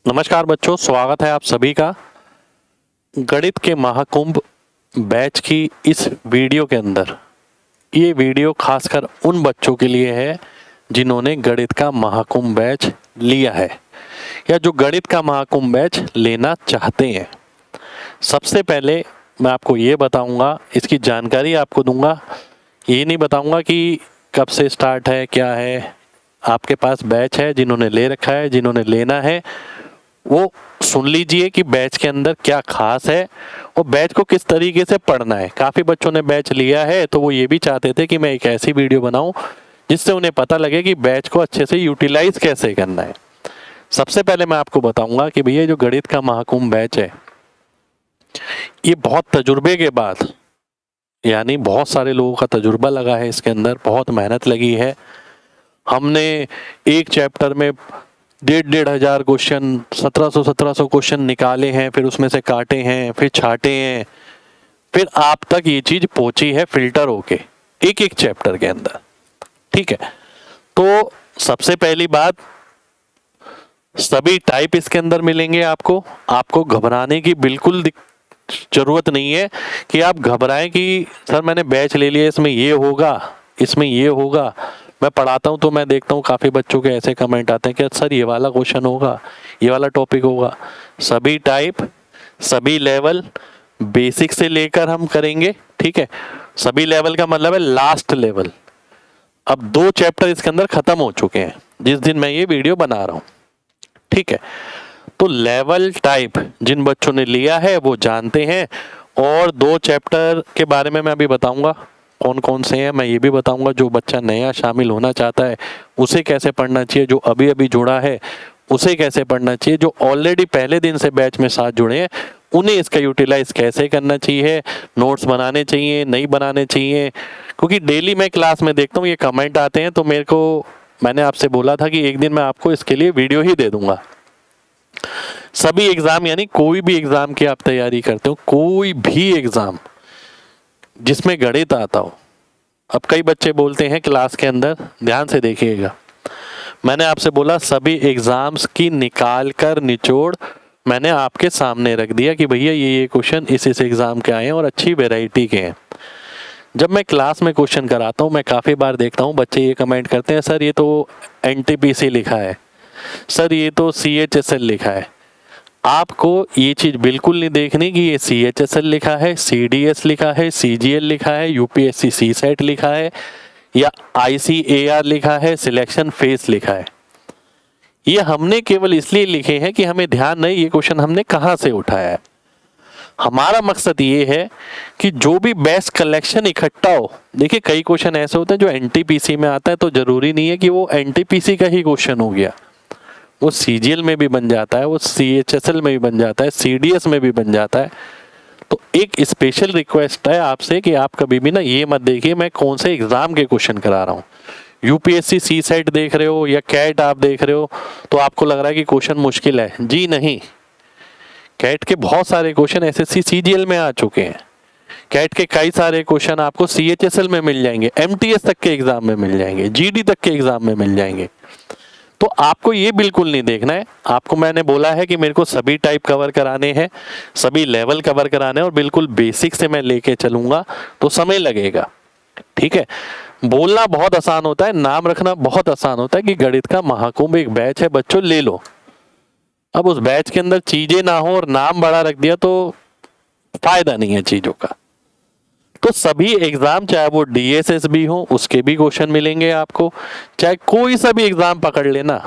नमस्कार बच्चों, स्वागत है आप सभी का गणित के महाकुंभ बैच की इस वीडियो के अंदर। ये वीडियो खासकर उन बच्चों के लिए है जिन्होंने गणित का महाकुंभ बैच लिया है या जो गणित का महाकुंभ बैच लेना चाहते हैं। सबसे पहले मैं आपको ये बताऊंगा, इसकी जानकारी आपको दूंगा। ये नहीं बताऊंगा कि कब से स्टार्ट है, क्या है। आपके पास बैच है, जिन्होंने ले रखा है, जिन्होंने लेना है वो सुन लीजिए कि बैच के अंदर क्या खास है और बैच को किस तरीके से पढ़ना है। काफ़ी बच्चों ने बैच लिया है तो वो ये भी चाहते थे कि मैं एक ऐसी वीडियो बनाऊं जिससे उन्हें पता लगे कि बैच को अच्छे से यूटिलाइज कैसे करना है। सबसे पहले मैं आपको बताऊंगा कि भैया जो गणित का महाकुंभ बैच है ये बहुत तजुर्बे के बाद, यानी बहुत सारे लोगों का तजुर्बा लगा है, इसके अंदर बहुत मेहनत लगी है। हमने एक चैप्टर में 1,500 क्वेश्चन, 1700 क्वेश्चन निकाले हैं, फिर उसमें से काटे हैं, फिर छाटे हैं, फिर आप तक ये चीज पहुंची है फिल्टर होके एक एक चैप्टर के अंदर। ठीक है, तो सबसे पहली बात, सभी टाइप इसके अंदर मिलेंगे आपको घबराने की बिल्कुल जरूरत नहीं है कि आप घबराएं कि सर मैंने बैच ले लिया, इसमें ये होगा, इसमें ये होगा। मैं पढ़ाता हूँ तो मैं देखता हूँ काफ़ी बच्चों के ऐसे कमेंट आते हैं कि सर ये वाला क्वेश्चन होगा, ये वाला टॉपिक होगा। सभी टाइप, सभी लेवल, बेसिक से लेकर हम करेंगे। ठीक है, सभी लेवल का मतलब है लास्ट लेवल। अब 2 चैप्टर इसके अंदर खत्म हो चुके हैं जिस दिन मैं ये वीडियो बना रहा हूँ। ठीक है, तो लेवल टाइप जिन बच्चों ने लिया है वो जानते हैं, और 2 चैप्टर के बारे में मैं अभी बताऊंगा कौन कौन से हैं। मैं ये भी बताऊंगा जो बच्चा नया शामिल होना चाहता है उसे कैसे पढ़ना चाहिए, जो अभी अभी जुड़ा है उसे कैसे पढ़ना चाहिए, जो ऑलरेडी पहले दिन से बैच में साथ जुड़े हैं उन्हें इसका यूटिलाइज कैसे करना चाहिए, नोट्स बनाने चाहिए नहीं बनाने चाहिए। क्योंकि डेली मैं क्लास में देखता हूँ ये कमेंट आते हैं, तो मैंने आपसे बोला था कि एक दिन मैं आपको इसके लिए वीडियो ही दे दूंगा। सभी एग्जाम, यानी कोई भी एग्जाम की आप तैयारी करते हो, कोई भी एग्जाम जिसमें गणित आता हो। अब कई बच्चे बोलते हैं क्लास के अंदर, ध्यान से देखिएगा, मैंने आपसे बोला सभी एग्जाम्स की निकाल कर निचोड़ मैंने आपके सामने रख दिया कि भैया ये क्वेश्चन इस एग्जाम के आए हैं और अच्छी वैरायटी के हैं। जब मैं क्लास में क्वेश्चन कराता हूँ मैं काफ़ी बार देखता हूँ बच्चे ये कमेंट करते हैं, सर ये तो NTPC लिखा है, सर ये तो CHSL लिखा है। आपको ये चीज बिल्कुल नहीं देखनी कि ये CHSL लिखा है, CDS लिखा है, CGL लिखा है, UPSC CSET लिखा है या ICAR लिखा है, सिलेक्शन फेस लिखा है। ये हमने केवल इसलिए लिखे हैं कि हमें ध्यान नहीं ये क्वेश्चन हमने कहाँ से उठाया है। हमारा मकसद ये है कि जो भी बेस्ट कलेक्शन इकट्ठा हो। देखिए कई क्वेश्चन ऐसे होते हैं जो NTPC में आता है, तो जरूरी नहीं है कि वो NTPC का ही क्वेश्चन हो गया, वो CGL में भी बन जाता है, वो CHSL में भी बन जाता है, CDS में भी बन जाता है। तो एक स्पेशल रिक्वेस्ट है आपसे कि आप कभी भी ना ये मत देखिए मैं कौन से एग्जाम के क्वेश्चन करा रहा हूँ। UPSC CSET देख रहे हो या कैट आप देख रहे हो तो आपको लग रहा है कि क्वेश्चन मुश्किल है। जी नहीं, कैट के बहुत सारे क्वेश्चन SSC CGL में आ चुके हैं। कैट के कई सारे क्वेश्चन आपको CHSL में मिल जाएंगे, MTS तक के एग्जाम में मिल जाएंगे, GD तक के एग्जाम में मिल जाएंगे। तो आपको ये बिल्कुल नहीं देखना है। आपको मैंने बोला है कि मेरे को सभी टाइप कवर कराने हैं, सभी लेवल कवर कराने हैं और बिल्कुल बेसिक से मैं लेके चलूंगा, तो समय लगेगा। ठीक है, बोलना बहुत आसान होता है, नाम रखना बहुत आसान होता है कि गणित का महाकुंभ एक बैच है, बच्चों ले लो। अब उस बैच के अंदर चीजें ना हो और नाम बड़ा रख दिया तो फायदा नहीं है चीजों का। तो सभी एग्जाम, चाहे वो DSS भी हो उसके भी क्वेश्चन मिलेंगे आपको, चाहे कोई सा भी एग्जाम पकड़ लेना।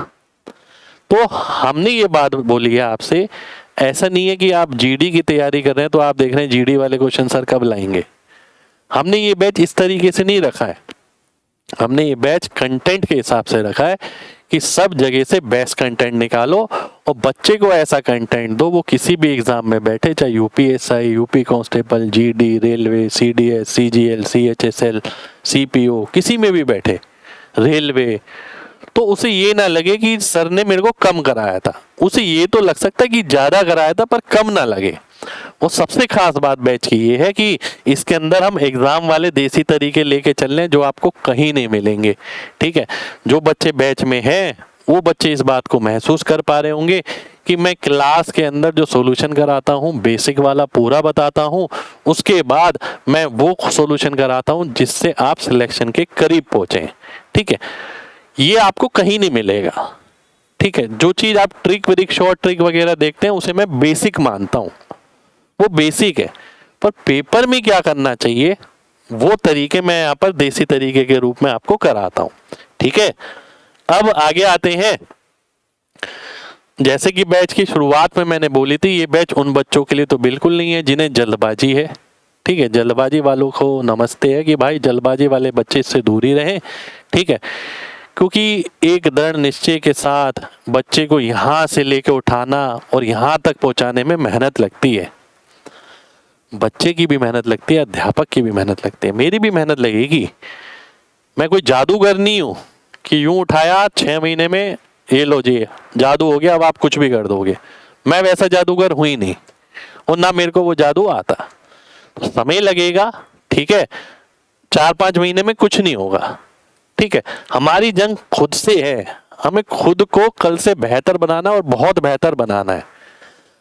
तो हमने ये बात बोली है आपसे, ऐसा नहीं है कि आप GD की तैयारी कर रहे हैं तो आप देख रहे हैं GD वाले क्वेश्चन सर कब लाएंगे। हमने ये बैच इस तरीके से नहीं रखा है, हमने ये बैच कंटेंट के हिसाब से रखा है कि सब जगह से बेस्ट कंटेंट निकालो और बच्चे को ऐसा कंटेंट दो वो किसी भी एग्जाम में बैठे, चाहे UPSI, UP constable, GD, railway, CDS, CGL, CHSL, CPO, किसी में भी बैठे, रेलवे, तो उसे ये ना लगे कि सर ने मेरे को कम कराया था। उसे ये तो लग सकता है कि ज्यादा कराया था पर कम ना लगे। वो सबसे खास बात बैच की ये है कि इसके अंदर हम एग्जाम वाले देसी तरीके लेके चल रहे हैं जो आपको कहीं नहीं मिलेंगे। ठीक है, जो बच्चे बैच में हैं वो बच्चे इस बात को महसूस कर पा रहे होंगे कि मैं क्लास के अंदर जो सॉल्यूशन कराता हूँ बेसिक वाला पूरा बताता हूँ, उसके बाद मैं वो सॉल्यूशन कराता हूँ जिससे आप सिलेक्शन के करीब पहुंचे। ठीक है, ये आपको कहीं नहीं मिलेगा। ठीक है, जो चीज आप ट्रिक विरिक शॉर्ट ट्रिक वगैरह देखते हैं उसे मैं बेसिक मानता हूँ, वो बेसिक है। पर पेपर में क्या करना चाहिए वो तरीके मैं यहाँ पर देसी तरीके के रूप में आपको कराता हूँ। ठीक है, अब आगे आते हैं। जैसे कि बैच की शुरुआत में मैंने बोली थी, ये बैच उन बच्चों के लिए तो बिल्कुल नहीं है जिन्हें जल्दबाजी है। ठीक है, जल्दबाजी वालों को नमस्ते है कि भाई जल्दबाजी वाले बच्चे इससे दूर ही रहें। ठीक है, क्योंकि एक दृढ़ निश्चय के साथ बच्चे को यहाँ से लेके उठाना और यहाँ तक पहुँचाने में मेहनत लगती है। बच्चे की भी मेहनत लगती है, अध्यापक की भी मेहनत लगती है, मेरी भी मेहनत लगेगी। मैं कोई जादूगर नहीं हूँ कि यूं उठाया 6 महीने में ये लो जी जादू हो गया, अब आप कुछ भी कर दोगे। मैं वैसा जादूगर हूँ ही नहीं, और ना मेरे को वो जादू आता। तो समय लगेगा। ठीक है, 4-5 महीने में कुछ नहीं होगा। ठीक है, हमारी जंग खुद से है, हमें खुद को कल से बेहतर बनाना और बहुत बेहतर बनाना है।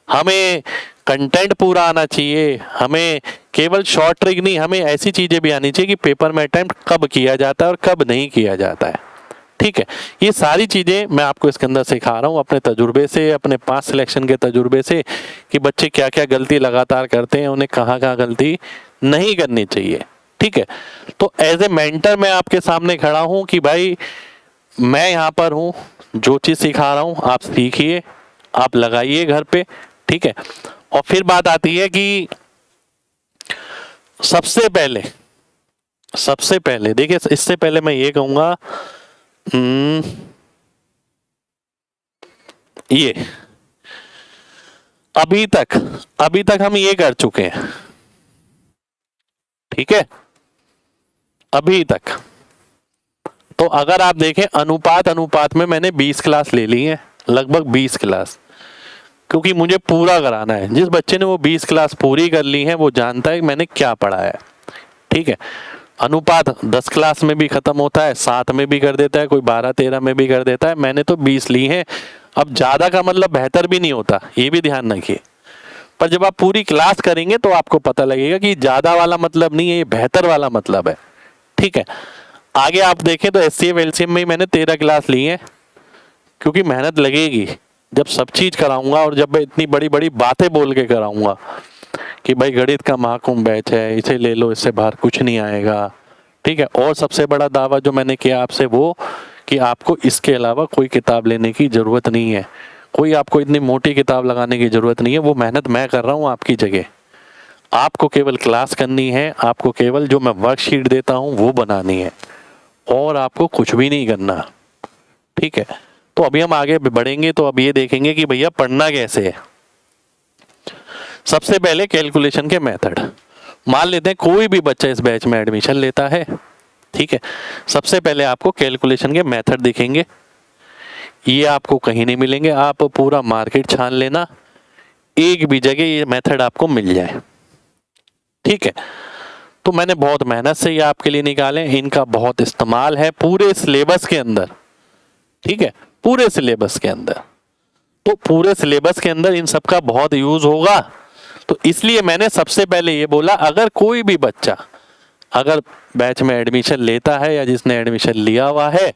हमें कंटेंट पूरा आना चाहिए, हमें केवल शॉर्ट ट्रिक नहीं, हमें ऐसी चीजें भी आनी चाहिए कि पेपर में अटेम्प्ट कब किया जाता है और कब नहीं किया जाता है। ठीक है, ये सारी चीजें मैं आपको इसके अंदर सिखा रहा हूँ अपने तजुर्बे से, अपने पास सिलेक्शन के तजुर्बे से, कि बच्चे क्या क्या गलती लगातार करते हैं, उन्हें कहाँ कहाँ गलती नहीं करनी चाहिए। ठीक है, तो एज ए मेंटर मैं आपके सामने खड़ा हूँ कि भाई मैं यहाँ पर हूँ, जो चीज़ सिखा रहा हूँ आप सीखिए, आप लगाइए घर पे। ठीक है, और फिर बात आती है कि सबसे पहले देखिए, इससे पहले मैं ये कहूँगा, ये अभी तक हम ये कर चुके हैं। ठीक है, अभी तक तो अगर आप देखें अनुपात में मैंने 20 क्लास ले ली है, लगभग 20 क्लास, क्योंकि मुझे पूरा कराना है। जिस बच्चे ने वो 20 क्लास पूरी कर ली है वो जानता है कि मैंने क्या पढ़ाया है। ठीक है, अनुपात 10 क्लास में भी खत्म होता है, 7 में भी कर देता है, कोई 12-13 में भी कर देता है। मैंने तो 20 ली है। अब ज्यादा का मतलब बेहतर भी नहीं होता, ये भी ध्यान रखिए। पर जब आप पूरी क्लास करेंगे तो आपको पता लगेगा कि ज्यादा वाला मतलब नहीं है, ये बेहतर वाला मतलब है। ठीक है, आगे आप देखें तो एचसीएफ एलसीएम में मैंने 13 क्लास ली है, क्योंकि मेहनत लगेगी जब सब चीज कराऊंगा, और जब मैं इतनी बड़ी बड़ी बातें बोल के कराऊंगा कि भाई गणित का महाकुंभ बैच है, इसे ले लो, इससे बाहर कुछ नहीं आएगा। ठीक है, और सबसे बड़ा दावा जो मैंने किया आपसे वो कि आपको इसके अलावा कोई किताब लेने की जरूरत नहीं है, कोई आपको इतनी मोटी किताब लगाने की जरूरत नहीं है। वो मेहनत मैं कर रहा हूँ आपकी जगह। आपको केवल क्लास करनी है, आपको केवल जो मैं वर्कशीट देता हूँ वो बनानी है, और आपको कुछ भी नहीं करना। ठीक है, तो अभी हम आगे बढ़ेंगे तो अब ये देखेंगे कि भैया पढ़ना कैसे है। सबसे पहले कैलकुलेशन के मेथड। मान लेते हैं कोई भी बच्चा इस बैच में एडमिशन लेता है। ठीक है, सबसे पहले आपको कैलकुलेशन के मेथड दिखेंगे, ये आपको कहीं नहीं मिलेंगे। आप पूरा मार्केट छान लेना, एक भी जगह ये मेथड आपको मिल जाए। ठीक है, तो मैंने बहुत मेहनत से ये आपके लिए निकाले, इनका बहुत इस्तेमाल है पूरे सिलेबस के अंदर। ठीक है, पूरे सिलेबस के अंदर, तो पूरे सिलेबस के अंदर इन सब का बहुत यूज होगा। तो इसलिए मैंने सबसे पहले ये बोला, अगर कोई भी बच्चा अगर बैच में एडमिशन लेता है या जिसने एडमिशन लिया हुआ है,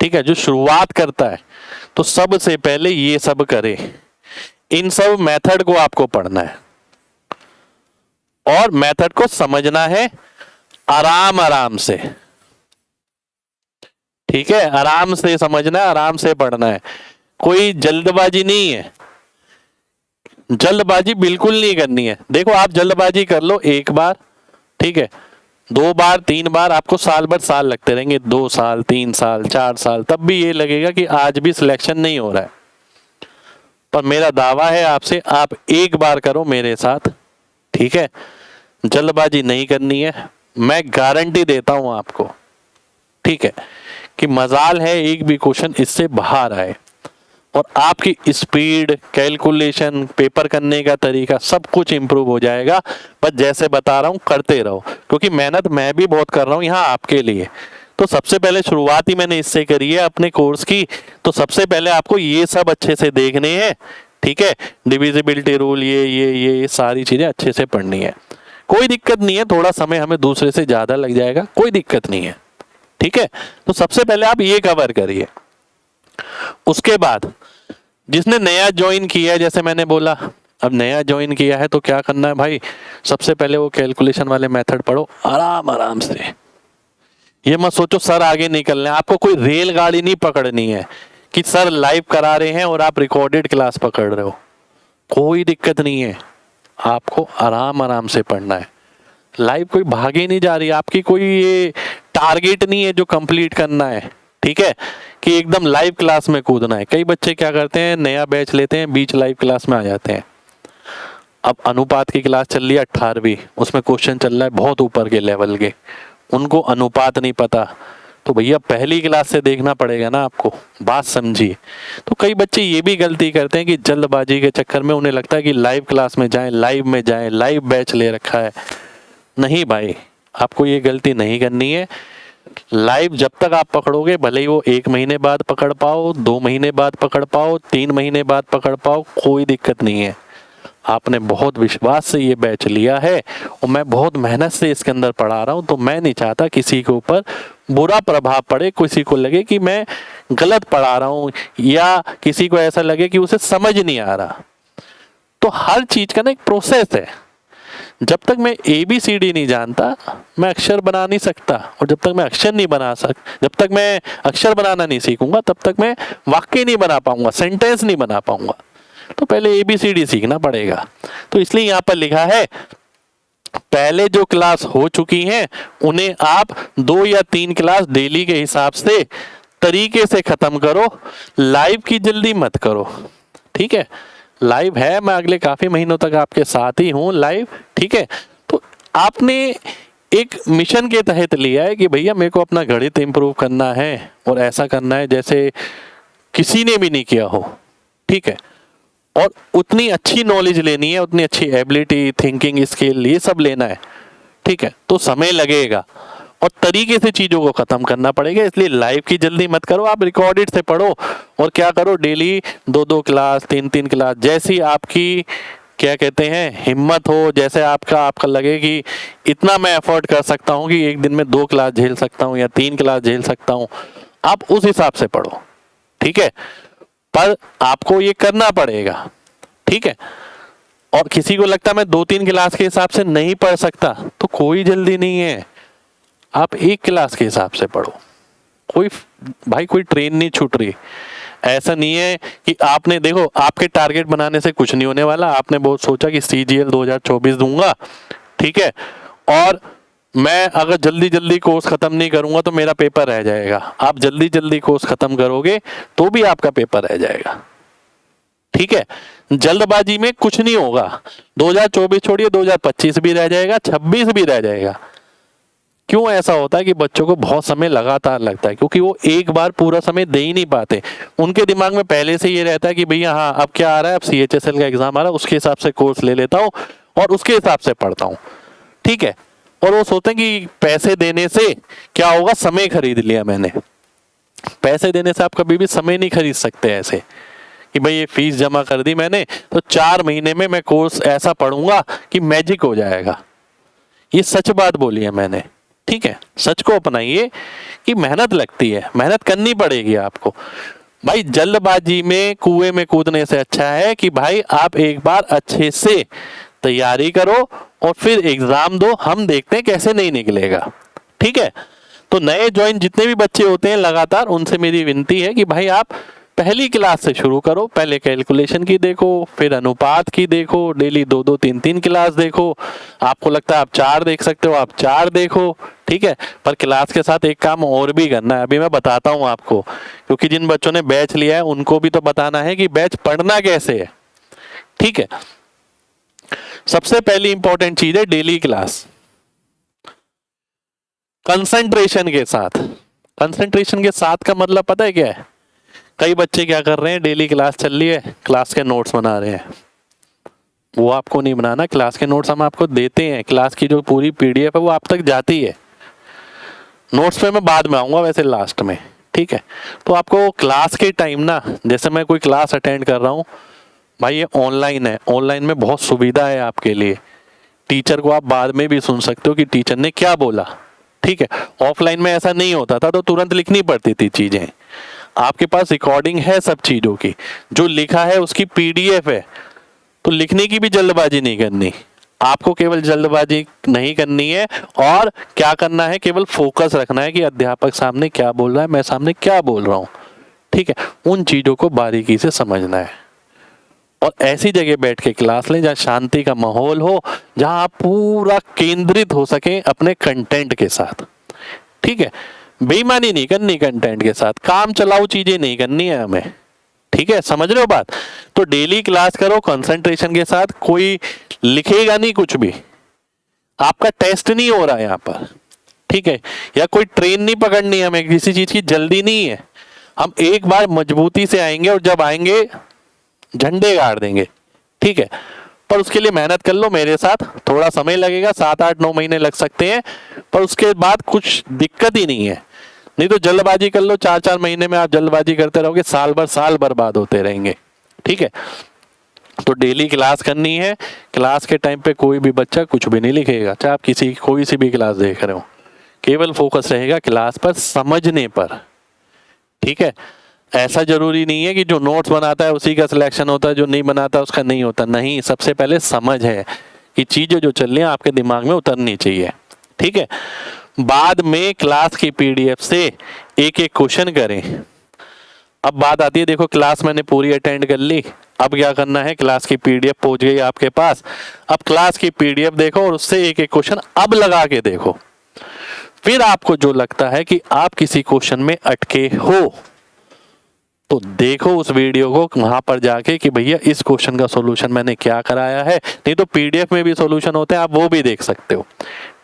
ठीक है, जो शुरुआत करता है, तो सबसे पहले ये सब करे। इन सब मेथड को आपको पढ़ना है और मेथड को समझना है आराम आराम से। ठीक है, आराम से समझना है, आराम से पढ़ना है, कोई जल्दबाजी नहीं है। जल्दबाजी बिल्कुल नहीं करनी है। देखो, आप जल्दबाजी कर लो एक बार, ठीक है, 2 बार 3 बार, आपको साल भर साल लगते रहेंगे, 2 साल 3 साल 4 साल, तब भी ये लगेगा कि आज भी सिलेक्शन नहीं हो रहा है। पर मेरा दावा है आपसे, आप एक बार करो मेरे साथ। ठीक है, जल्दबाजी नहीं करनी है, मैं गारंटी देता हूं आपको। ठीक है, कि मजाल है एक भी क्वेश्चन इससे बाहर आए, और आपकी स्पीड, कैलकुलेशन, पेपर करने का तरीका सब कुछ इंप्रूव हो जाएगा। बस जैसे बता रहा हूँ करते रहो, क्योंकि मेहनत मैं भी बहुत कर रहा हूँ यहाँ आपके लिए। तो सबसे पहले शुरुआत ही मैंने इससे करी है अपने कोर्स की, तो सबसे पहले आपको ये सब अच्छे से देखने हैं। ठीक है, डिविजिबिलिटी रूल, ये सारी चीजें अच्छे से पढ़नी है। कोई दिक्कत नहीं है, थोड़ा समय हमें दूसरे से ज्यादा लग जाएगा, कोई दिक्कत नहीं है। ठीक है, तो सबसे पहले आप ये कवर करिए। उसके बाद जिसने नया ज्वाइन किया है, जैसे मैंने बोला, अब नया ज्वाइन किया है तो क्या करना है भाई, सबसे पहले वो कैलकुलेशन वाले मेथड पढ़ो आराम आराम से। ये मत सोचो सर आगे निकलना है, आपको कोई रेलगाड़ी नहीं पकड़नी है कि सर लाइव करा रहे हैं और आप रिकॉर्डेड क्लास पकड़ रहे हो, कोई दिक्कत नहीं है। आपको आराम आराम से पढ़ना है। लाइव कोई भागे नहीं जा रही, आपकी कोई ये टारगेट नहीं है जो कंप्लीट करना है। ठीक है, कि एकदम लाइव क्लास में कूदना है। कई बच्चे क्या करते हैं, नया बैच लेते हैं, बीच लाइव क्लास में आ जाते हैं। अब अनुपात की क्लास चल रही है 18वीं, उसमें क्वेश्चन चल रहा है बहुत ऊपर के लेवल के, उनको अनुपात नहीं पता, तो भैया पहली क्लास से देखना पड़ेगा ना आपको, बात समझिए। तो कई बच्चे ये भी गलती करते हैं कि जल्दबाजी के चक्कर में उन्हें लगता है कि लाइव क्लास में जाएं, लाइव में जाएं, लाइव बैच ले रखा है। नहीं भाई, आपको ये गलती नहीं करनी है। लाइव जब तक आप पकड़ोगे, भले ही वो 1 महीने बाद पकड़ पाओ, 2 महीने बाद पकड़ पाओ, 3 महीने बाद पकड़ पाओ, कोई दिक्कत नहीं है। आपने बहुत विश्वास से ये बैच लिया है और मैं बहुत मेहनत से इसके अंदर पढ़ा रहा हूँ, तो मैं नहीं चाहता किसी के ऊपर बुरा प्रभाव पड़े, किसी को लगे कि मैं गलत पढ़ा रहा हूँ या किसी को ऐसा लगे कि उसे समझ नहीं आ रहा। तो हर चीज का ना एक प्रोसेस है। जब तक मैं ABCD नहीं जानता, मैं अक्षर बना नहीं सकता, और जब तक मैं अक्षर नहीं बना जब तक मैं अक्षर बनाना नहीं सीखूंगा, तब तक मैं वाक्य नहीं बना पाऊंगा, सेंटेंस नहीं बना पाऊंगा। तो पहले ABCD सीखना पड़ेगा। तो इसलिए यहाँ पर लिखा है, पहले जो क्लास हो चुकी हैं उन्हें आप 2 या 3 क्लास डेली के हिसाब से तरीके से खत्म करो, लाइव की जल्दी मत करो। ठीक है, लाइव है, मैं अगले काफी महीनों तक आपके साथ ही हूँ लाइव। ठीक है, तो आपने एक मिशन के तहत लिया है कि भैया मेरे को अपना गणित इंप्रूव करना है और ऐसा करना है जैसे किसी ने भी नहीं किया हो। ठीक है, और उतनी अच्छी नॉलेज लेनी है, उतनी अच्छी एबिलिटी, थिंकिंग स्किल, ये सब लेना है। ठीक है, तो समय लगेगा और तरीके से चीजों को खत्म करना पड़ेगा। इसलिए लाइव की जल्दी मत करो, आप रिकॉर्डेड से पढ़ो और क्या करो, डेली 2-2 क्लास, 3-3 क्लास, जैसी आपकी क्या कहते हैं हिम्मत हो, जैसे आपका लगे कि इतना मैं एफर्ट कर सकता हूँ कि एक दिन में 2 क्लास झेल सकता हूँ या 3 क्लास झेल सकता हूँ, आप उस हिसाब से पढ़ो। ठीक है, पर आपको ये करना पड़ेगा। ठीक है, और किसी को लगता है मैं 2-3 क्लास के हिसाब से नहीं पढ़ सकता, तो कोई जल्दी नहीं है, आप 1 क्लास के हिसाब से पढ़ो। कोई ट्रेन नहीं छूट रही। ऐसा नहीं है कि आपने, देखो आपके टारगेट बनाने से कुछ नहीं होने वाला। आपने बहुत सोचा कि CGL 2024 दूंगा, ठीक है, और मैं अगर जल्दी जल्दी कोर्स खत्म नहीं करूंगा तो मेरा पेपर रह जाएगा। आप जल्दी जल्दी कोर्स खत्म करोगे तो भी आपका पेपर रह जाएगा। ठीक है, जल्दबाजी में कुछ नहीं होगा। 2024 छोड़िए, 2025 भी रह जाएगा, 26 भी रह जाएगा। क्यों ऐसा होता है कि बच्चों को बहुत समय लगातार लगता है? क्योंकि वो एक बार पूरा समय दे ही नहीं पाते। उनके दिमाग में पहले से ये रहता है कि भैया हाँ अब क्या आ रहा है, अब CHSL का एग्जाम आ रहा है, उसके हिसाब से कोर्स ले लेता हूँ और उसके हिसाब से पढ़ता हूँ। ठीक है, और वो सोचते हैं कि पैसे देने से क्या होगा, समय खरीद लिया मैंने। पैसे देने से आप कभी भी समय नहीं खरीद सकते ऐसे कि भाई ये फीस जमा कर दी मैंने तो 4 महीने में मैं कोर्स ऐसा पढ़ूंगा कि मैजिक हो जाएगा। ये सच बात बोली है मैंने। ठीक है, सच को अपनाइए कि मेहनत लगती है, मेहनत करनी पड़ेगी आपको। भाई जल्दबाजी में कुएं में कूदने से अच्छा है कि भाई आप एक बार अच्छे से तैयारी करो और फिर एग्जाम दो, हम देखते हैं कैसे नहीं निकलेगा। ठीक है, तो नए ज्वाइन जितने भी बच्चे होते हैं लगातार, उनसे मेरी विनती है कि भाई आप पहली क्लास से शुरू करो। पहले कैलकुलेशन की देखो, फिर अनुपात की देखो, डेली 2-2, 3-3 क्लास देखो। आपको लगता है आप 4 देख सकते हो, आप 4 देखो। ठीक है, पर क्लास के साथ एक काम और भी करना है, अभी मैं बताता हूँ आपको, क्योंकि जिन बच्चों ने बैच लिया है उनको भी तो बताना है कि बैच पढ़ना कैसे है। ठीक है, सबसे पहली इंपॉर्टेंट चीज है डेली क्लास, कंसंट्रेशन के साथ। कंसंट्रेशन के साथ का मतलब पता है क्या है? कई बच्चे क्या कर रहे हैं, डेली क्लास चल रही है, क्लास के नोट्स बना रहे हैं। वो आपको नहीं बनाना, क्लास के नोट्स हम आपको देते हैं, क्लास की जो पूरी PDF है वो आप तक जाती है। नोट्स पे मैं बाद में आऊंगा वैसे लास्ट में। ठीक है, तो आपको क्लास के टाइम ना, जैसे मैं कोई क्लास अटेंड कर रहा हूँ भाई ये ऑनलाइन है, ऑनलाइन में बहुत सुविधा है आपके लिए, टीचर को आप बाद में भी सुन सकते हो कि टीचर ने क्या बोला, ठीक है। ऑफलाइन में ऐसा नहीं होता था, तो तुरंत लिखनी पड़ती थी चीजें। आपके पास रिकॉर्डिंग है सब चीजों की, जो लिखा है उसकी पीडीएफ है, तो लिखने की भी जल्दबाजी नहीं करनी। आपको केवल जल्दबाजी नहीं करनी है, और क्या करना है, केवल फोकस रखना है कि अध्यापक सामने क्या बोल रहा है, मैं सामने क्या बोल रहा हूँ, ठीक है। उन चीजों को बारीकी से समझना है, और ऐसी जगह बैठ के क्लास लें जहाँ शांति का माहौल हो, जहाँ आप पूरा केंद्रित हो सके अपने कंटेंट के साथ, ठीक है। बेईमानी नहीं करनी कंटेंट के साथ, काम चलाऊ चीजें नहीं करनी है हमें, ठीक है। समझ रहे हो बात? तो डेली क्लास करो कंसंट्रेशन के साथ, कोई लिखेगा नहीं कुछ भी, आपका टेस्ट नहीं हो रहा है यहाँ पर, ठीक है। या कोई ट्रेन नहीं पकड़नी है, हमें किसी चीज की जल्दी नहीं है, हम एक बार मजबूती से आएंगे, और जब आएंगे झंडे गाड़ देंगे, ठीक है। पर उसके लिए मेहनत कर लो मेरे साथ, थोड़ा समय लगेगा, 7-8-9 महीने लग सकते हैं, पर उसके बाद कुछ दिक्कत ही नहीं है। नहीं तो जल्दबाजी कर लो, 4-4 महीने में आप जल्दबाजी करते रहोगे, साल भर साल बर्बाद होते रहेंगे, ठीक है। तो डेली क्लास करनी है, क्लास के टाइम पे कोई भी बच्चा कुछ भी नहीं लिखेगा, चाहे आप किसी कोई सी भी क्लास देख रहे हो, केवल फोकस रहेगा क्लास पर, समझने पर, ठीक है। ऐसा जरूरी नहीं है कि जो नोट्स बनाता है उसी का सिलेक्शन होता है, जो नहीं बनाता उसका नहीं होता, नहीं। सबसे पहले समझ है कि चीजें जो चल रही हैं आपके दिमाग में उतरनी चाहिए, ठीक है। बाद में क्लास की पीडीएफ से एक एक क्वेश्चन करें। अब बात आती है, देखो क्लास मैंने पूरी अटेंड कर ली, अब क्या करना है, क्लास की पीडीएफ पहुंच गई आपके पास, अब क्लास की पीडीएफ देखो और उससे एक एक क्वेश्चन अब लगा के देखो। फिर आपको जो लगता है कि आप किसी क्वेश्चन में अटके हो, तो देखो उस वीडियो को वहां पर जाके कि भैया इस क्वेश्चन का सॉल्यूशन मैंने क्या कराया है, नहीं तो पीडीएफ में भी सॉल्यूशन होते हैं, आप वो भी देख सकते हो,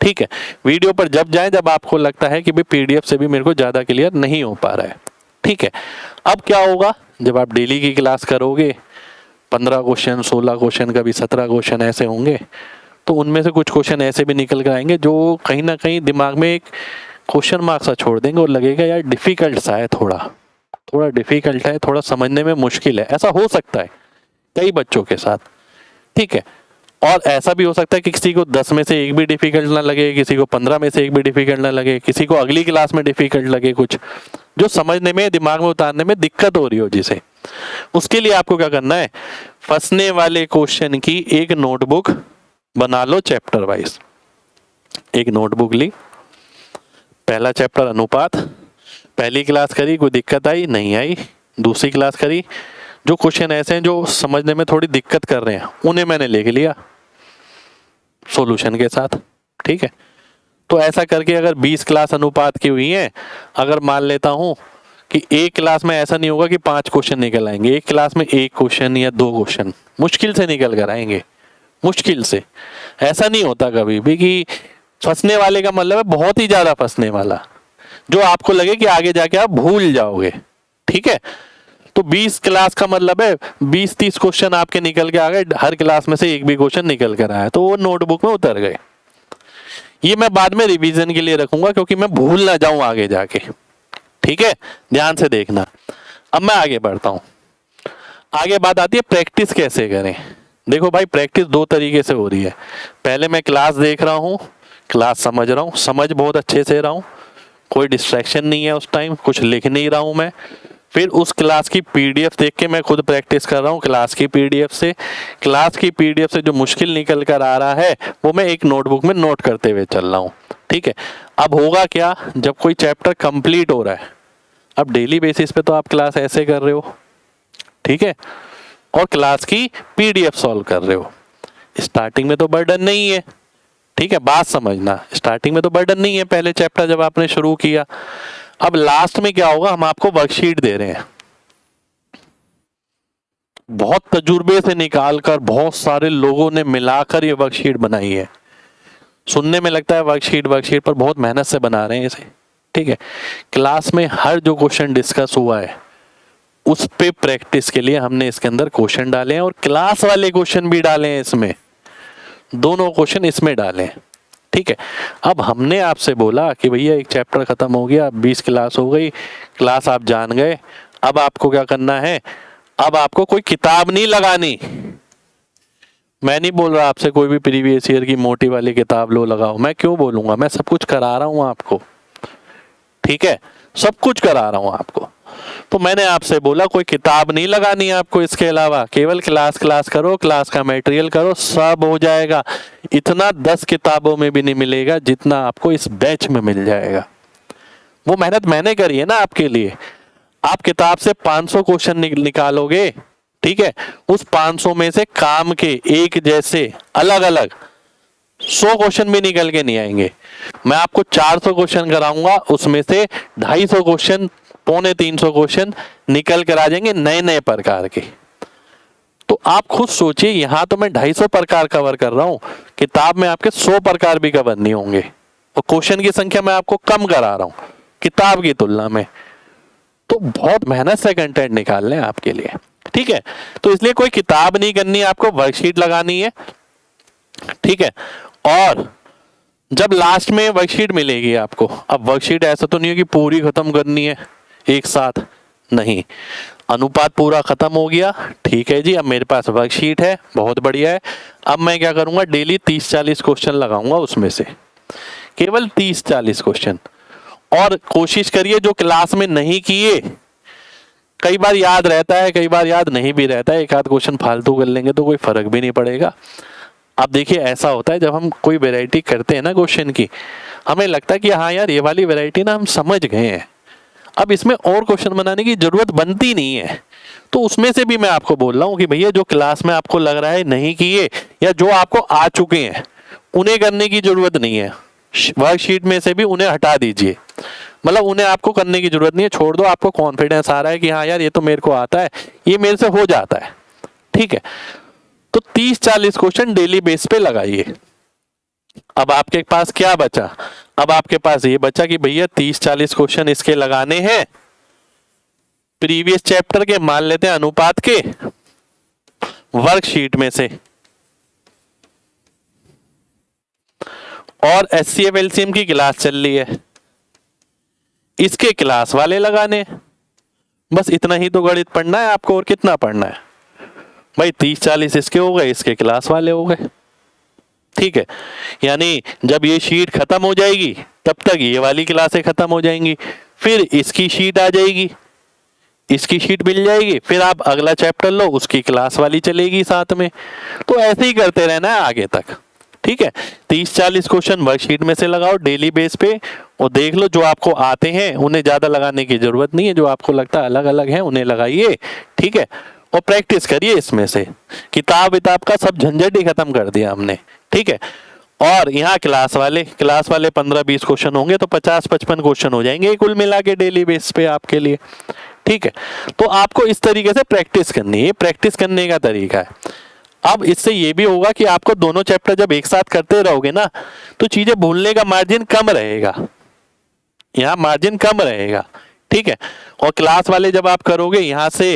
ठीक है। वीडियो पर जब जाए जब आपको लगता है कि भाई पीडीएफ से भी मेरे को ज्यादा क्लियर नहीं हो पा रहा है, ठीक है। अब क्या होगा, जब आप डेली की क्लास करोगे, 15 क्वेश्चन, 16 क्वेश्चन, कभी 17 क्वेश्चन ऐसे होंगे, तो उनमें से कुछ क्वेश्चन ऐसे भी निकल कर आएंगे जो कहीं ना कहीं दिमाग में एक क्वेश्चन मार्क सा छोड़ देंगे, और लगेगा यार डिफिकल्ट सा है, थोड़ा डिफिकल्ट है, थोड़ा समझने में मुश्किल है। ऐसा हो सकता है कई बच्चों के साथ, ठीक है। और ऐसा भी हो सकता है कि किसी को 10 में से एक भी डिफिकल्ट ना लगे, किसी को 15 में से एक भी डिफिकल्ट ना लगे, किसी को अगली क्लास में डिफिकल्ट लगे, कुछ जो समझने में, दिमाग में उतारने में दिक्कत हो रही हो जिसे। उसके लिए आपको क्या करना है, फंसने वाले क्वेश्चन की एक नोटबुक बना लो, चैप्टर वाइज। एक नोटबुक ली, पहला चैप्टर अनुपात, पहली क्लास करी, कोई दिक्कत आई नहीं आई, दूसरी क्लास करी, जो क्वेश्चन ऐसे हैं जो समझने में थोड़ी दिक्कत कर रहे हैं उन्हें मैंने लिख लिया सॉल्यूशन के साथ, ठीक है। तो ऐसा करके अगर 20 क्लास अनुपात की हुई है, अगर मान लेता हूं कि एक क्लास में ऐसा नहीं होगा कि 5 क्वेश्चन निकल आएंगे, एक क्लास में 1 क्वेश्चन या 2 क्वेश्चन मुश्किल से निकल कर आएंगे, मुश्किल से। ऐसा नहीं होता कभी भी कि फंसने वाले का मतलब है बहुत ही ज्यादा फंसने वाला, जो आपको लगे कि आगे जाके आप भूल जाओगे, ठीक है। तो 20 क्लास का मतलब है 20-30 क्वेश्चन आपके निकल के आ गए, हर क्लास में से एक भी क्वेश्चन निकल कर आया, तो वो नोटबुक में उतर गए। ये मैं बाद में रिवीजन के लिए रखूंगा, क्योंकि मैं भूल ना जाऊं आगे जाके, ठीक है। ध्यान से देखना। अब मैं आगे बढ़ता हूं। आगे बात आती है प्रैक्टिस कैसे करें। देखो भाई, प्रैक्टिस 2 तरीके से हो रही है। पहले मैं क्लास देख रहा हूं, क्लास समझ रहा हूं, समझ बहुत अच्छे से रहा हूं, कोई डिस्ट्रैक्शन नहीं है उस टाइम, कुछ लिख नहीं रहा हूं मैं। फिर उस क्लास की पीडीएफ देख के मैं खुद प्रैक्टिस कर रहा हूँ क्लास की पीडीएफ से। क्लास की पीडीएफ से जो मुश्किल निकल कर आ रहा है वो मैं एक नोटबुक में नोट करते हुए चल रहा हूँ, ठीक है। अब होगा क्या, जब कोई चैप्टर कंप्लीट हो रहा है, अब डेली बेसिस पे तो आप क्लास ऐसे कर रहे हो, ठीक है, और क्लास की पीडीएफ सॉल्व कर रहे हो। स्टार्टिंग में तो बर्डन नहीं है, ठीक है, बात समझना, स्टार्टिंग में तो बर्डन नहीं है पहले चैप्टर जब आपने शुरू किया। अब लास्ट में क्या होगा, हम आपको वर्कशीट दे रहे हैं, बहुत तजुर्बे से निकालकर, बहुत सारे लोगों ने मिलाकर ये वर्कशीट बनाई है। सुनने में लगता है वर्कशीट पर बहुत मेहनत से बना रहे हैं इसे, ठीक है। क्लास में हर जो क्वेश्चन डिस्कस हुआ है उस पे प्रैक्टिस के लिए हमने इसके अंदर क्वेश्चन डाले हैं, और क्लास वाले क्वेश्चन भी डाले हैं इसमें, दोनों क्वेश्चन इसमें डाले हैं, ठीक है। अब हमने आपसे बोला कि भैया एक चैप्टर खत्म हो गया, 20 क्लास हो गई, क्लास आप जान गए, अब आपको क्या करना है, अब आपको कोई किताब नहीं लगानी। मैं नहीं बोल रहा आपसे कोई भी प्रीवियस ईयर की मोटी वाली किताब लो लगाओ, मैं क्यों बोलूंगा, मैं सब कुछ करा रहा हूं आपको, ठीक है, सब कुछ करा रहा हूं आपको। तो मैंने आपसे बोला कोई किताब नहीं लगानी है आपको, इसके अलावा केवल क्लास क्लास करो, क्लास का मटेरियल करो, सब हो जाएगा। इतना 10 किताबों में भी नहीं मिलेगा जितना आपको इस बैच में मिल जाएगा। वो मेहनत मैंने करी है ना आपके लिए। आप किताब से 500 क्वेश्चन निकालोगे, ठीक है, उस 500 में से काम के एक जैसे अलग अलग 100 क्वेश्चन भी निकल के नहीं आएंगे। मैं आपको 400 क्वेश्चन कराऊंगा, उसमें से 250 क्वेश्चन, 250 क्वेश्चन निकल कर आ जाएंगे नए नए प्रकार के। तो आप खुद सोचिए, यहां तो मैं 250 प्रकार कवर कर रहा हूं, किताब में आपके 100 प्रकार भी कवर नहीं होंगे, और क्वेश्चन की संख्या मैं आपको कम करा रहा हूं किताब की तुलना में। तो बहुत मेहनत से कंटेंट निकालने हैं आपके लिए, ठीक है। तो इसलिए कोई किताब नहीं करनी है आपको, वर्कशीट लगानी है, ठीक है। और जब लास्ट में वर्कशीट मिलेगी आपको, अब वर्कशीट ऐसा तो नहीं है कि पूरी खत्म करनी है एक साथ, नहीं, अनुपात पूरा खत्म हो गया, ठीक है जी, अब मेरे पास वर्कशीट है, बहुत बढ़िया है। अब मैं क्या करूंगा, डेली 30-40 क्वेश्चन लगाऊंगा, उसमें से केवल 30-40 क्वेश्चन। और कोशिश करिए जो क्लास में नहीं किए, कई बार याद रहता है, कई बार याद नहीं भी रहता है, एक आध क्वेश्चन फालतू कर लेंगे तो कोई फर्क भी नहीं पड़ेगा। अब देखिए ऐसा होता है जब हम कोई वैरायटी करते हैं ना क्वेश्चन की, हमें लगता है कि हाँ यार ये वाली वैरायटी ना हम समझ गए हैं, अब इसमें और क्वेश्चन बनाने की जरूरत बनती नहीं है। तो उसमें से भी मैं आपको बोल रहा हूँ कि भैया जो क्लास में आपको लग रहा है नहीं किए, या जो आपको आ चुके हैं, उन्हें करने की जरूरत नहीं है, वर्कशीट में से भी उन्हें हटा दीजिए। मतलब उन्हें आपको करने की जरूरत नहीं है, छोड़ दो। आपको कॉन्फिडेंस आ रहा है कि हाँ यार ये तो मेरे को आता है, ये मेरे से हो जाता है, ठीक है। तो 30-40 क्वेश्चन डेली बेस पे लगाइए। अब आपके पास क्या बचा, अब आपके पास ये बचा कि भैया 30-40 क्वेश्चन इसके लगाने हैं प्रीवियस चैप्टर के, मान लेते हैं अनुपात के, वर्कशीट में से, और HCF LCM की क्लास चल रही है, इसके क्लास वाले लगाने। बस इतना ही तो गणित पढ़ना है आपको, और कितना पढ़ना है भाई, 30-40 इसके हो गए, इसके क्लास वाले हो गए, ठीक है। यानी जब ये शीट खत्म हो जाएगी तब तक ये वाली क्लासें खत्म हो जाएंगी, फिर इसकी शीट आ जाएगी, इसकी शीट मिल जाएगी, फिर आप अगला चैप्टर लो, उसकी क्लास वाली चलेगी साथ में। तो ऐसे ही करते रहना है आगे तक, ठीक है। 30-40 क्वेश्चन वर्कशीट में से लगाओ डेली बेस पे, और देख लो जो आपको आते हैं उन्हें ज्यादा लगाने की जरूरत नहीं है, जो आपको लगता है अलग अलग है उन्हें लगाइए, ठीक है। और प्रैक्टिस करिए इसमें से, किताब विताब का सब झंझट ही खत्म कर दिया हमने, ठीक है। और यहाँ क्लास वाले 15-20 क्वेश्चन होंगे, तो 50-55 क्वेश्चन हो जाएंगे कुल मिला के डेली बेस पे आपके लिए, ठीक है। तो आपको इस तरीके से प्रैक्टिस करनी है, प्रैक्टिस करने का तरीका है। अब इससे ये भी होगा कि आपको दोनों चैप्टर जब एक साथ करते रहोगे ना, तो चीजें भूलने का मार्जिन कम रहेगा, यहाँ मार्जिन कम रहेगा, ठीक है। और क्लास वाले जब आप करोगे, यहाँ से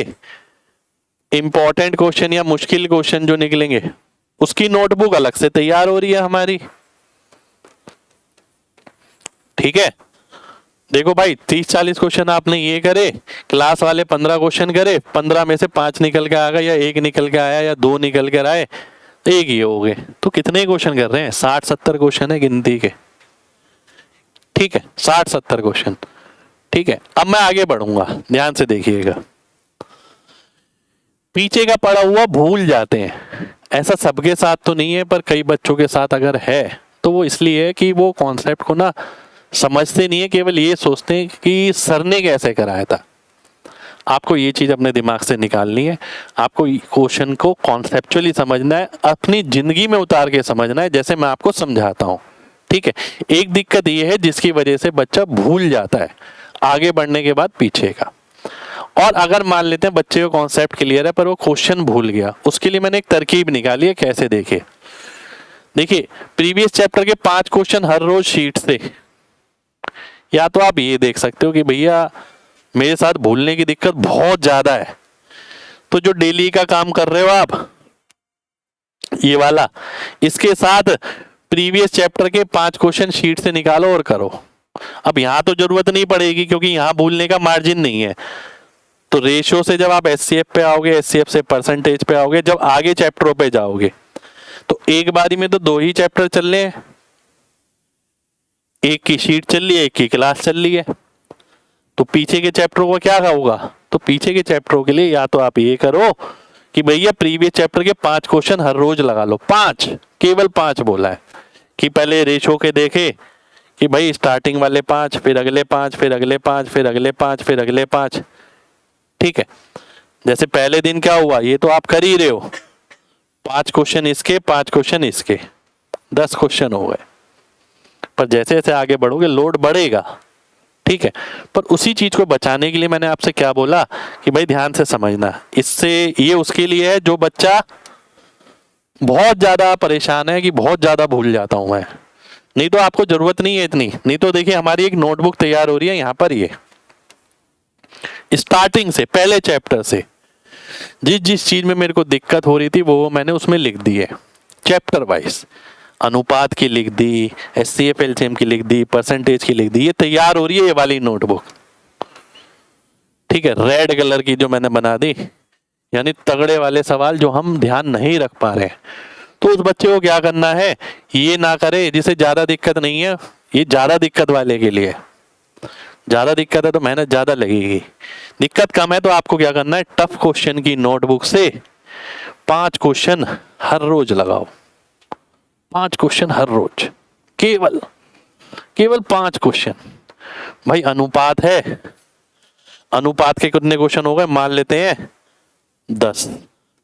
इंपॉर्टेंट क्वेश्चन या मुश्किल क्वेश्चन जो निकलेंगे, उसकी नोटबुक अलग से तैयार हो रही है हमारी, ठीक है। देखो भाई 30-40 क्वेश्चन आपने ये करे, क्लास वाले 15 क्वेश्चन करे, 15 में से 5 निकल के आ गए, या 1 निकल के आया, या 2 निकल कर आए, एक ही हो गए, तो कितने क्वेश्चन कर रहे हैं, 60-70 क्वेश्चन है गिनती के, ठीक है, 60-70 क्वेश्चन, ठीक है। अब मैं आगे बढ़ूंगा, ध्यान से देखिएगा। पीछे का पढ़ा हुआ भूल जाते हैं, ऐसा सबके साथ तो नहीं है, पर कई बच्चों के साथ अगर है तो वो इसलिए है कि वो कॉन्सेप्ट को ना समझते नहीं है, केवल ये सोचते हैं कि सर ने कैसे कराया था। आपको ये चीज अपने दिमाग से निकालनी है, आपको क्वेश्चन को कॉन्सेप्चुअली समझना है, अपनी जिंदगी में उतार के समझना है, जैसे मैं आपको समझाता हूँ, ठीक है। एक दिक्कत ये है जिसकी वजह से बच्चा भूल जाता है आगे बढ़ने के बाद पीछे का। और अगर मान लेते हैं बच्चे को कॉन्सेप्ट क्लियर है पर वो क्वेश्चन भूल गया, उसके लिए मैंने एक तरकीब निकाली है, कैसे देखे। देखिए प्रीवियस चैप्टर के 5 क्वेश्चन हर रोज शीट से, या तो आप ये देख सकते हो कि भैया मेरे साथ भूलने की दिक्कत बहुत ज्यादा है, तो जो डेली का काम कर रहे हो आप ये वाला, इसके साथ प्रीवियस चैप्टर के 5 क्वेश्चन शीट से निकालो और करो। अब यहां तो जरूरत नहीं पड़ेगी क्योंकि यहां भूलने का मार्जिन नहीं है, तो रेशियो से जब आप एचसीएफ पे आओगे, एचसीएफ से परसेंटेज पे आओगे, जब आगे चैप्टरों पे जाओगे तो एक बारी में तो 2 ही चैप्टर चल रहे हैं, एक की शीट चल रही है, एक की क्लास चल रही है, तो पीछे के चैप्टरों का क्या होगा? तो पीछे के चैप्टरों के लिए या तो आप ये करो कि भैया प्रीवियस चैप्टर के 5 क्वेश्चन हर रोज लगा लो, 5, केवल 5 बोला है कि पहले रेशो के देखे कि भाई स्टार्टिंग वाले 5, फिर अगले 5, फिर अगले 5, फिर अगले 5, फिर अगले 5। ठीक है, जैसे पहले दिन क्या हुआ ये तो आप कर ही रहे हो, 5 क्वेश्चन इसके, 5 क्वेश्चन इसके, 10 क्वेश्चन हो गए। पर जैसे जैसे आगे बढ़ोगे लोड बढ़ेगा। ठीक है, पर उसी चीज को बचाने के लिए मैंने आपसे क्या बोला कि भाई ध्यान से समझना, इससे ये उसके लिए है जो बच्चा बहुत ज्यादा परेशान है कि बहुत ज्यादा भूल जाता हूं मैं, नहीं तो आपको जरूरत नहीं है इतनी। नहीं तो देखिए हमारी एक नोटबुक तैयार हो रही है यहाँ पर, ये स्टार्टिंग से पहले चैप्टर से जिस जिस चीज में मेरे को दिक्कत हो रही थी वो मैंने उसमें लिख दी है, चैप्टर वाइज अनुपात की लिख दी, एचसीएफ एलसीएम की लिख दी, परसेंटेज की लिख दी, ये तैयार हो रही है ये वाली नोटबुक। ठीक है, रेड कलर की जो मैंने बना दी, यानी तगड़े वाले सवाल जो हम ध्यान नहीं रख पा रहे, तो उस बच्चे को क्या करना है, ये ना करे जिसे ज्यादा दिक्कत नहीं है, ये ज्यादा दिक्कत वाले के लिए। ज्यादा दिक्कत है तो मेहनत ज्यादा लगेगी, दिक्कत कम है तो आपको क्या करना है, टफ क्वेश्चन की नोटबुक से 5 क्वेश्चन हर रोज लगाओ, 5 क्वेश्चन हर रोज, केवल 5 क्वेश्चन। भाई अनुपात है, अनुपात के कितने क्वेश्चन हो गए, मान लेते हैं 10,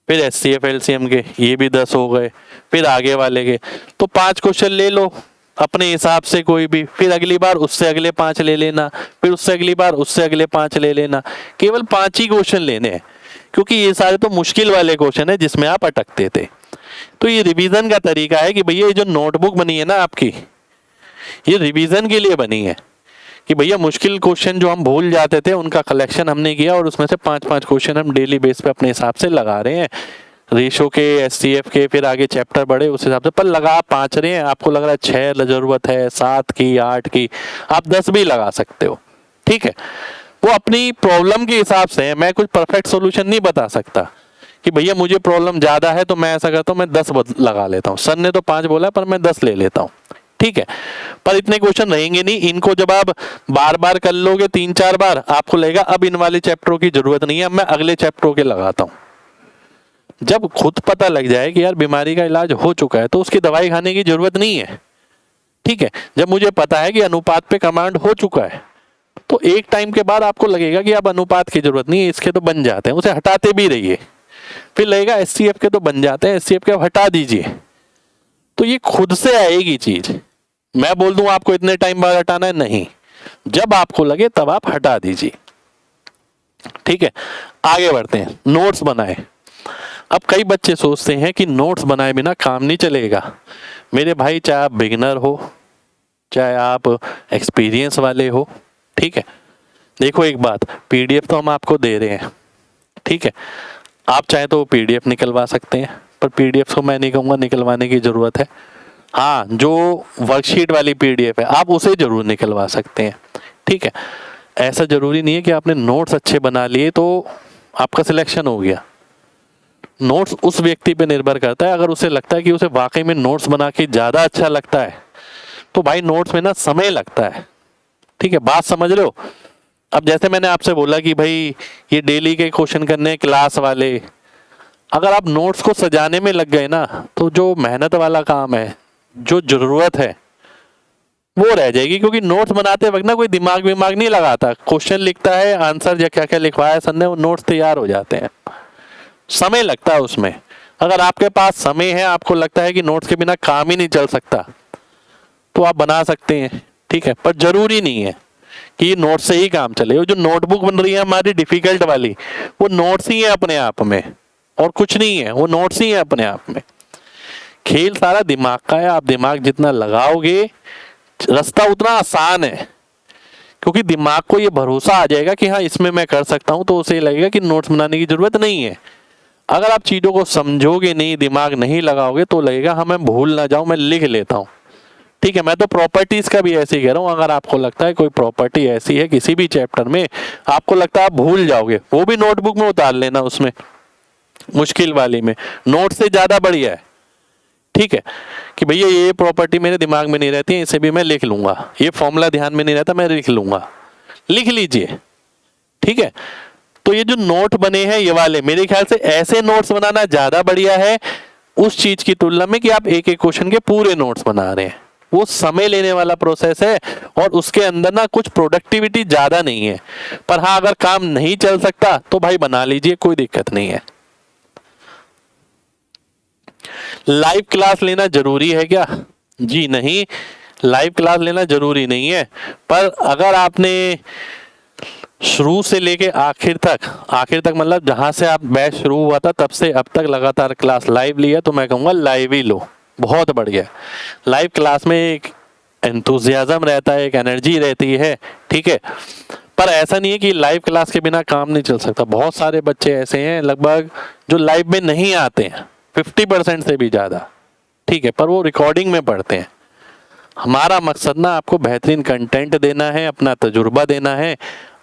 फिर एचसीएफ एलसीएम के ये भी 10 हो गए, फिर आगे वाले के तो 5 क्वेश्चन ले लो अपने हिसाब से कोई भी, फिर अगली बार उससे अगले 5 ले लेना, फिर उससे अगली बार उससे अगले 5 ले लेना, केवल 5 ही क्वेश्चन लेने हैं, क्योंकि ये सारे तो मुश्किल वाले क्वेश्चन है जिसमें आप अटकते थे। तो ये रिवीजन का तरीका है कि भैया ये जो नोटबुक बनी है ना आपकी, ये रिवीजन के लिए बनी है कि भैया मुश्किल क्वेश्चन जो हम भूल जाते थे उनका कलेक्शन हमने किया और उसमें से 5-5 क्वेश्चन हम डेली बेस पे अपने हिसाब से लगा रहे हैं, रेशो के, एचसीएफ के, फिर आगे चैप्टर बढ़े उस हिसाब से, पर लगा 5 रहे हैं। आपको लग रहा है 6 जरूरत है, 7 की, 8 की, आप 10 भी लगा सकते हो। ठीक है, वो अपनी प्रॉब्लम के हिसाब से है, मैं कुछ परफेक्ट सोल्यूशन नहीं बता सकता कि भैया मुझे प्रॉब्लम ज्यादा है तो मैं ऐसा करता हूँ मैं 10 लगा लेता हूँ, सर ने तो 5 बोला पर मैं 10 ले लेता हूँ। ठीक है, पर इतने क्वेश्चन रहेंगे नहीं, इनको जब आप बार बार कर लोगे 3-4 बार, आपको लगेगा अब इन वाले चैप्टरों की जरूरत नहीं है, अब मैं अगले चैप्टरों के लगाता हूँ। जब खुद पता लग जाए कि यार बीमारी का इलाज हो चुका है तो उसकी दवाई खाने की जरूरत नहीं है। ठीक है, जब मुझे पता है कि अनुपात पे कमांड हो चुका है तो एक टाइम के बाद आपको लगेगा कि अब अनुपात की जरूरत नहीं है, इसके तो बन जाते हैं, उसे हटाते भी रहिए, फिर लगेगा एचसीएफ के तो बन जाते हैं, एचसीएफ के अब हटा दीजिए, तो ये खुद से आएगी चीज। मैं बोल दूं आपको इतने टाइम बाद हटाना है, नहीं, जब आपको लगे तब आप हटा दीजिए। ठीक है, आगे बढ़ते हैं, नोट्स बनाए। अब कई बच्चे सोचते हैं कि नोट्स बनाए बिना काम नहीं चलेगा। मेरे भाई, चाहे आप बिगिनर हो चाहे आप एक्सपीरियंस वाले हो, ठीक है, देखो एक बात, पीडीएफ तो हम आपको दे रहे हैं, ठीक है, आप चाहे तो पीडीएफ निकलवा सकते हैं, पर पीडीएफ को मैं नहीं कहूँगा निकलवाने की जरूरत है। हाँ, जो वर्कशीट वाली पीडीएफ है आप उसे जरूर निकलवा सकते हैं। ठीक है, ऐसा जरूरी नहीं है कि आपने नोट्स अच्छे बना लिए तो आपका सिलेक्शन हो गया। नोट्स उस व्यक्ति पे निर्भर करता है, अगर उसे लगता है कि उसे वाकई में नोट्स बना के ज्यादा अच्छा लगता है तो भाई नोट्स में ना समय लगता है। ठीक है, बात समझ रहे हो। अब जैसे मैंने आपसे बोला कि भाई ये डेली के क्वेश्चन करने हैं क्लास वाले, अगर आप नोट्स को सजाने में लग गए ना तो जो मेहनत वाला काम है, जो जरूरत है वो रह जाएगी, क्योंकि नोट्स बनाते वक्त ना कोई दिमाग नहीं लगाता, क्वेश्चन लिखता है, आंसर या क्या क्या लिखवाया सर ने, वो नोट्स तैयार हो जाते हैं, समय लगता है उसमें। अगर आपके पास समय है, आपको लगता है कि नोट्स के बिना काम ही नहीं चल सकता, तो आप बना सकते हैं। ठीक है, पर जरूरी नहीं है कि ये नोट्स से ही काम चले। वो जो नोटबुक बन रही है हमारी डिफिकल्ट वाली, वो नोट्स ही है अपने आप में, और कुछ नहीं है, वो नोट्स ही है अपने आप में। खेल सारा दिमाग का है, आप दिमाग जितना लगाओगे रास्ता उतना आसान है, क्योंकि दिमाग को ये भरोसा आ जाएगा कि हाँ इसमें मैं कर सकता हूं, तो उसे लगेगा कि नोट्स बनाने की जरूरत नहीं है। अगर आप चीजों को समझोगे नहीं, दिमाग नहीं लगाओगे, तो लगेगा हाँ मैं भूल ना जाऊं, मैं लिख लेता हूं। ठीक है, मैं तो प्रॉपर्टीज का भी ऐसे ही कह रहा हूँ। अगर आपको लगता है कोई प्रॉपर्टी ऐसी है किसी भी चैप्टर में, आपको लगता है आप भूल जाओगे, वो भी नोटबुक में उतार लेना, उसमें मुश्किल वाली में, नोट से ज्यादा बढ़िया है। ठीक है, कि भैया ये प्रॉपर्टी मेरे दिमाग में नहीं रहती है, इसे भी मैं लिख लूंगा, ये फॉर्मूला ध्यान में नहीं रहता, मैं लिख लूंगा, लिख लीजिए। ठीक है, तो ये जो नोट बने हैं ये वाले, मेरे ख्याल से ऐसे नोट्स बनाना ज्यादा बढ़िया है उस चीज की तुलना में कि आप एक एक क्वेश्चन के पूरे नोट्स बना रहे हैं। वो समय लेने वाला प्रोसेस है और उसके अंदर ना कुछ प्रोडक्टिविटी ज्यादा नहीं है। पर हाँ, अगर काम नहीं चल सकता तो भाई बना लीजिए, कोई दिक्कत नहीं है। लाइव क्लास लेना जरूरी है क्या? जी नहीं, लाइव क्लास लेना जरूरी नहीं है। पर अगर आपने शुरू से लेके आखिर तक मतलब जहां से आप बैच शुरू हुआ था तब से अब तक लगातार क्लास लाइव लिया, तो मैं कहूँगा लाइव ही लो, बहुत बढ़िया। लाइव क्लास में एक एंथुजियाज्म रहता है, एक एनर्जी रहती है। ठीक है, पर ऐसा नहीं है कि लाइव क्लास के बिना काम नहीं चल सकता। बहुत सारे बच्चे ऐसे हैं लगभग जो लाइव में नहीं आते हैं, 50% से भी ज़्यादा। ठीक है, पर वो रिकॉर्डिंग में पढ़ते हैं। हमारा मकसद ना आपको बेहतरीन कंटेंट देना है, अपना तजुर्बा देना है।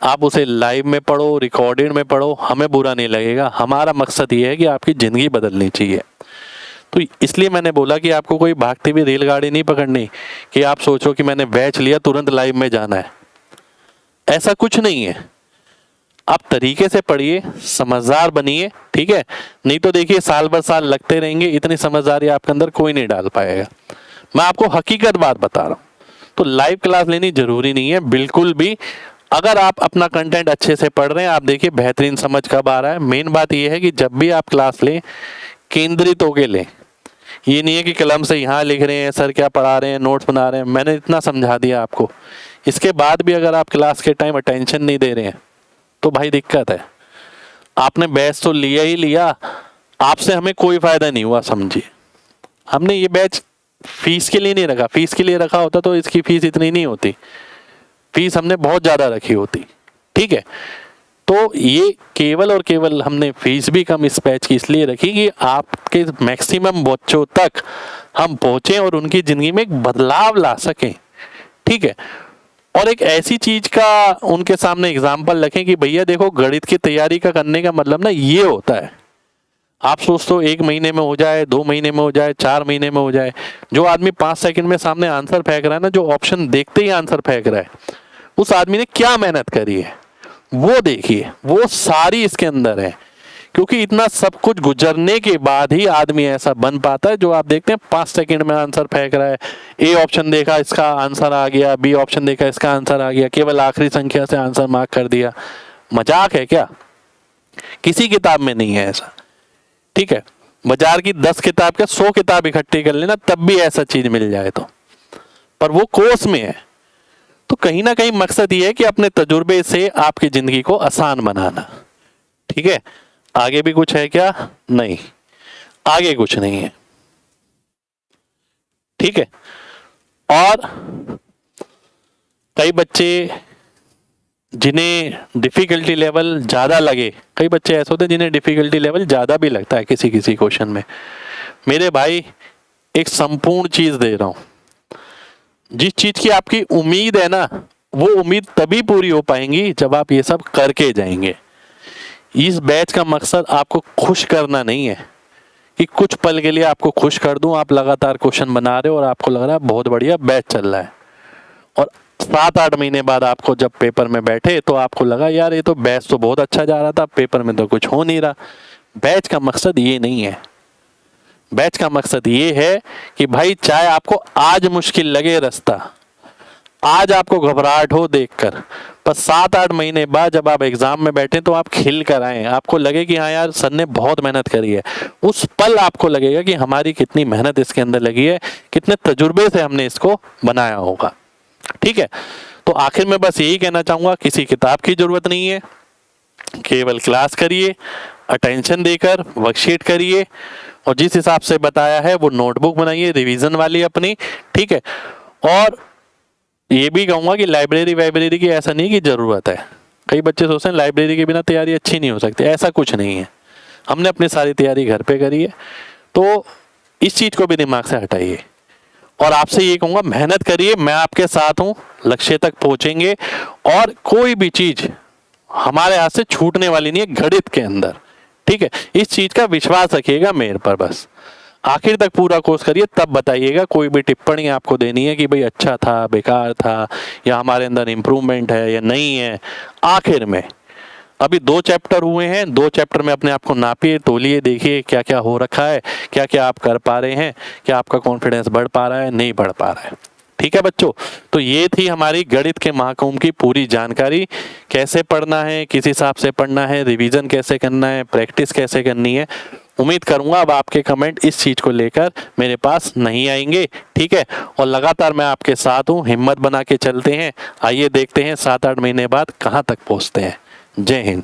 आप उसे लाइव में पढ़ो, रिकॉर्डेड में पढ़ो, हमें बुरा नहीं लगेगा। हमारा मकसद ये है कि आपकी ज़िंदगी बदलनी चाहिए। तो इसलिए मैंने बोला कि आपको कोई भागती हुई रेलगाड़ी नहीं पकड़नी कि आप सोचो कि मैंने बैच लिया तुरंत लाइव में जाना है, ऐसा कुछ नहीं है। आप तरीके से पढ़िए, समझदार बनिए। ठीक है, नहीं तो देखिए साल भर साल लगते रहेंगे, इतनी समझदारी आपके अंदर कोई नहीं डाल पाएगा। मैं आपको हकीकत बात बता रहा हूँ। तो लाइव क्लास लेनी जरूरी नहीं है बिल्कुल भी। अगर आप अपना कंटेंट अच्छे से पढ़ रहे हैं, आप देखिए बेहतरीन समझ कब आ रहा है। मेन बात यह है कि जब भी आप क्लास लें, केंद्रित होके लें। ये नहीं है कि कलम से यहाँ लिख रहे हैं, सर क्या पढ़ा रहे हैं, नोट्स बना रहे हैं। मैंने इतना समझा दिया आपको, इसके बाद भी अगर आप क्लास के टाइम अटेंशन नहीं दे रहे हैं तो भाई दिक्कत है। आपने बैच तो लिया ही लिया, आपसे हमें कोई फायदा नहीं हुआ, समझिए। हमने ये बैच फीस के लिए नहीं रखा, फीस के लिए रखा होता तो इसकी फीस इतनी नहीं होती, फीस हमने बहुत ज़्यादा रखी होती। ठीक है, तो ये केवल और केवल हमने फीस भी कम इस बैच की इसलिए रखी कि आपके मैक्सिमम बच्चों तक हम पहुँचें और उनकी ज़िंदगी में एक बदलाव ला सकें। ठीक है, और एक ऐसी चीज का उनके सामने एग्जाम्पल रखें कि भैया देखो, गणित की तैयारी का करने का मतलब ना ये होता है। आप सोचते हो 1 महीने में हो जाए, 2 महीने में हो जाए, 4 महीने में हो जाए। जो आदमी 5 सेकंड में सामने आंसर फेंक रहा है ना, जो ऑप्शन देखते ही आंसर फेंक रहा है, उस आदमी ने क्या मेहनत करी है वो देखिए, वो सारी इसके अंदर है। क्योंकि इतना सब कुछ गुजरने के बाद ही आदमी ऐसा बन पाता है जो आप देखते हैं 5 सेकंड में आंसर फेंक रहा है। ए ऑप्शन देखा, इसका आंसर आ गया, बी ऑप्शन देखा, इसका आंसर आ गया, केवल आखिरी संख्या से आंसर मार्क कर दिया। मजाक है क्या? किसी किताब में नहीं है ऐसा। ठीक है, बाजार की 10 किताब के 100 किताब इकट्ठी कर लेना तब भी ऐसा चीज मिल जाए तो, पर वो कोर्स में है। तो कहीं ना कहीं मकसद ये है कि अपने तजुर्बे से आपकी जिंदगी को आसान बनाना। ठीक है, आगे भी कुछ है क्या? नहीं, आगे कुछ नहीं है। ठीक है, और कई बच्चे जिन्हें डिफिकल्टी लेवल ज्यादा लगे, कई बच्चे ऐसे होते हैं जिन्हें डिफिकल्टी लेवल ज्यादा भी लगता है किसी किसी क्वेश्चन में। मेरे भाई, एक संपूर्ण चीज दे रहा हूं। जिस चीज की आपकी उम्मीद है ना, वो उम्मीद तभी पूरी हो पाएंगी जब आप ये सब करके जाएंगे। इस बैच का मकसद आपको खुश करना नहीं है कि कुछ पल के लिए आपको खुश कर दूं, आप लगातार क्वेश्चन बना रहे हो और आपको लग रहा है बहुत बढ़िया बैच चल रहा है, और 7-8 महीने बाद आपको जब पेपर में बैठे तो आपको लगा यार ये तो बैच तो बहुत अच्छा जा रहा था, पेपर में तो कुछ हो नहीं रहा। बैच का मकसद ये नहीं है। बैच का मकसद ये है कि भाई चाहे आपको आज मुश्किल लगे रास्ता, आज आपको घबराहट हो देखकर, पर 7-8 महीने बाद जब आप एग्जाम में बैठे तो आप खिल कर आए, आपको लगे कि हाँ यार सर ने बहुत मेहनत करी है। उस पल आपको लगेगा कि हमारी कितनी मेहनत इसके अंदर लगी है, कितने तजुर्बे से हमने इसको बनाया होगा। ठीक है, तो आखिर में बस यही कहना चाहूंगा, किसी किताब की जरूरत नहीं है, केवल क्लास करिए, अटेंशन देकर वर्कशीट करिए, और जिस हिसाब से बताया है वो नोटबुक बनाइए रिवीजन वाली अपनी। ठीक है, और ये भी कहूँगा कि लाइब्रेरी की ऐसा नहीं कि ज़रूरत है। कई बच्चे सोचते हैं लाइब्रेरी के बिना तैयारी अच्छी नहीं हो सकती, ऐसा कुछ नहीं है। हमने अपनी सारी तैयारी घर पे करी है, तो इस चीज़ को भी दिमाग से हटाइए। और आपसे ये कहूँगा, मेहनत करिए, मैं आपके साथ हूँ, लक्ष्य तक पहुँचेंगे। और कोई भी चीज़ हमारे हाथ से छूटने वाली नहीं है गणित के अंदर, ठीक है। इस चीज़ का विश्वास रखिएगा मेरे पर बस। आखिर तक पूरा कोर्स करिए, तब बताइएगा। कोई भी टिप्पणी आपको देनी है कि भाई अच्छा था, बेकार था, या हमारे अंदर इम्प्रूवमेंट है या नहीं है। आखिर में अभी 2 चैप्टर हुए हैं, 2 चैप्टर में अपने आप को नापिए, तोलिए, देखिए क्या क्या हो रखा है, क्या क्या आप कर पा रहे हैं, क्या आपका कॉन्फिडेंस बढ़ पा रहा है, नहीं बढ़ पा रहा है। ठीक है बच्चों, तो ये थी हमारी गणित के महाकुंभ की पूरी जानकारी। कैसे पढ़ना है, किस हिसाब से पढ़ना है, रिवीजन कैसे करना है, प्रैक्टिस कैसे करनी है। उम्मीद करूंगा अब आपके कमेंट इस चीज़ को लेकर मेरे पास नहीं आएंगे, ठीक है। और लगातार मैं आपके साथ हूँ, हिम्मत बना के चलते हैं। आइए देखते हैं 7-8 महीने बाद कहाँ तक पहुँचते हैं। जय हिंद।